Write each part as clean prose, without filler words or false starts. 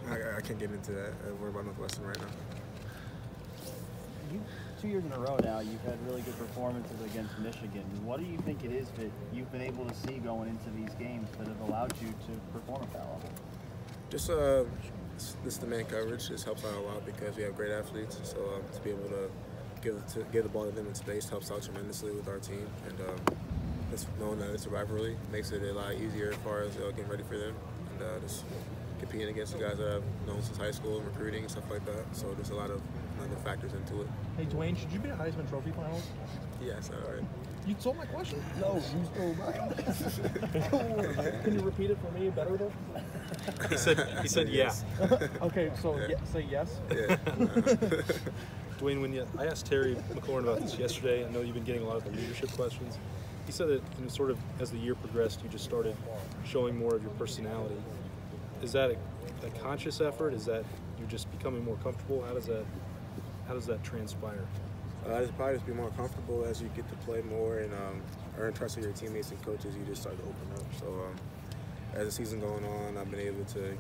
I can't get into that. I worry about Northwestern right now. 2 years in a row now, you've had really good performances against Michigan. What do you think it is that you've been able to see going into these games that have allowed you to perform at that level? Just this the man coverage just helps out a lot because we have great athletes. So to be able to give the ball to them in space helps out tremendously with our team. And just knowing that it's a rivalry makes it a lot easier as far as getting ready for them and just competing against the guys that I've known since high school and recruiting and stuff like that. So there's a lot of other factors into it. Hey, Dwayne, should you be a Heisman Trophy finalist? Yes, all right. You stole my question. No, you stole mine. Can you repeat it for me better though? He said yeah. Okay, so say yes. Yeah. Dwayne, I asked Terry McLaurin about this yesterday, I know you've been getting a lot of the leadership questions. He said that sort of as the year progressed, you just started showing more of your personality. Is that a conscious effort? Is that you're just becoming more comfortable? How does that transpire? It's probably just be more comfortable as you get to play more and earn trust of your teammates and coaches. You just start to open up. So as the season going on, I've been able to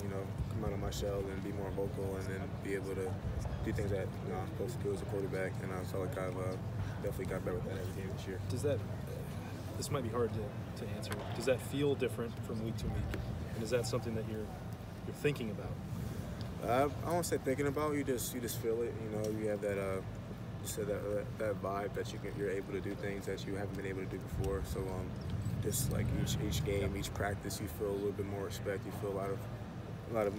come out of my shell and be more vocal and then be able to do things that I'm supposed to do as a quarterback. And I felt like I've definitely got better with that every game this year. Does that? This might be hard to answer. Does that feel different from week to week? And is that something that you're thinking about? I won't say thinking about. You just feel it. You have that. That vibe that you're able to do things that you haven't been able to do before. So just like each game, each practice, you feel a little bit more respect. You feel a lot of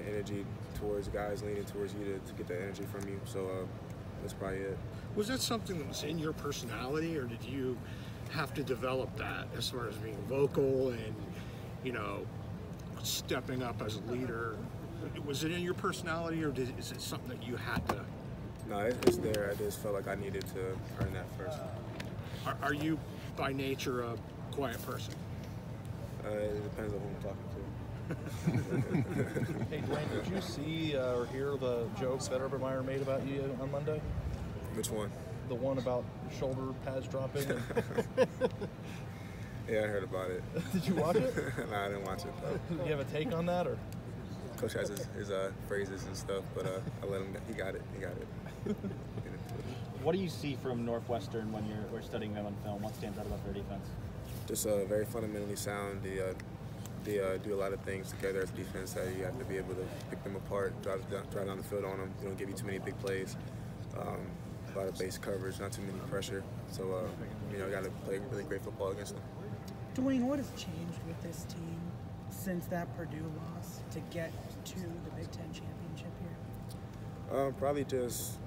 energy towards guys leaning towards you to get that energy from you. So that's probably it. Was that something that was in your personality, or did you have to develop that as far as being vocal and stepping up as a leader? Was it in your personality, or is it something that you had to? No, it's there. I just felt like I needed to earn that first. Are you by nature a quiet person? It depends on who I'm talking to. Hey, Dwayne, did you see or hear the jokes that Urban Meyer made about you on Monday? Which one? The one about shoulder pads dropping. And... Yeah, I heard about it. Did you watch it? No, I didn't watch it. Do you have a take on that, or? Coach has his phrases and stuff, but I let him. He got it. What do you see from Northwestern when we're studying them on film? What stands out about their defense? Just very fundamentally sound. They do a lot of things together as a defense that you have to be able to pick them apart, drive down the field on them. They don't give you too many big plays. A lot of base coverage, not too many pressure. So you got to play really great football against them. Dwayne, what has changed with this team since that Purdue loss to get to the Big Ten championship here? Probably just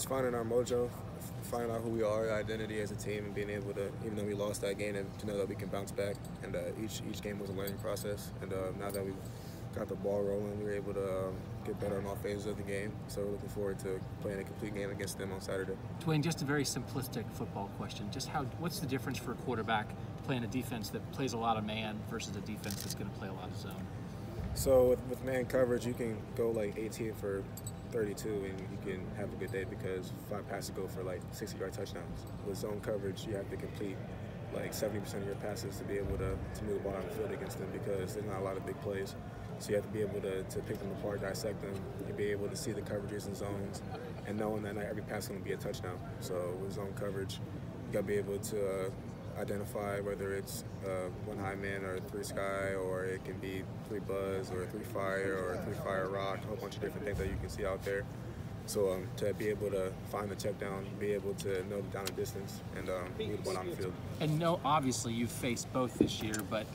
finding our mojo, finding out who we are, our identity as a team, and being able to, even though we lost that game, to know that we can bounce back. And each game was a learning process. And now that we've got the ball rolling, we were able to get better on all phases of the game. So we're looking forward to playing a complete game against them on Saturday. Dwayne, just a very simplistic football question. What's the difference for a quarterback playing a defense that plays a lot of man versus a defense that's going to play a lot of zone? So with man coverage, you can go like 18 for 32 and you can have a good day because 5 passes go for like 60-yard touchdowns. With zone coverage, you have to complete like 70% of your passes to be able to move the ball down the field against them because there's not a lot of big plays. So you have to be able to pick them apart, dissect them, and be able to see the coverages and zones, and knowing that not every pass is going to be a touchdown. So with zone coverage, you got to be able to identify whether it's 1 high man or 3 sky, or it can be 3 buzz or 3 fire or 3 fire rock, a whole bunch of different things that you can see out there. So to be able to find the check down, be able to know the down and distance, and move the ball on the field. And obviously you've faced both this year, but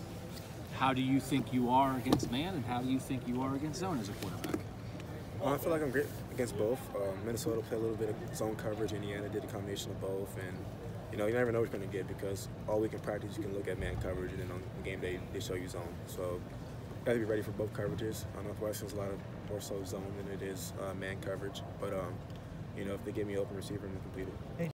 how do you think you are against man, and how do you think you are against zone as a quarterback? I feel like I'm great against both. Minnesota played a little bit of zone coverage. Indiana did a combination of both, and you never know what you're going to get because all week in practice you can look at man coverage, and then on the game day they show you zone. So you got to be ready for both coverages. Northwestern's a lot more so zone than it is man coverage, but if they give me open receiver, I'm going to complete it.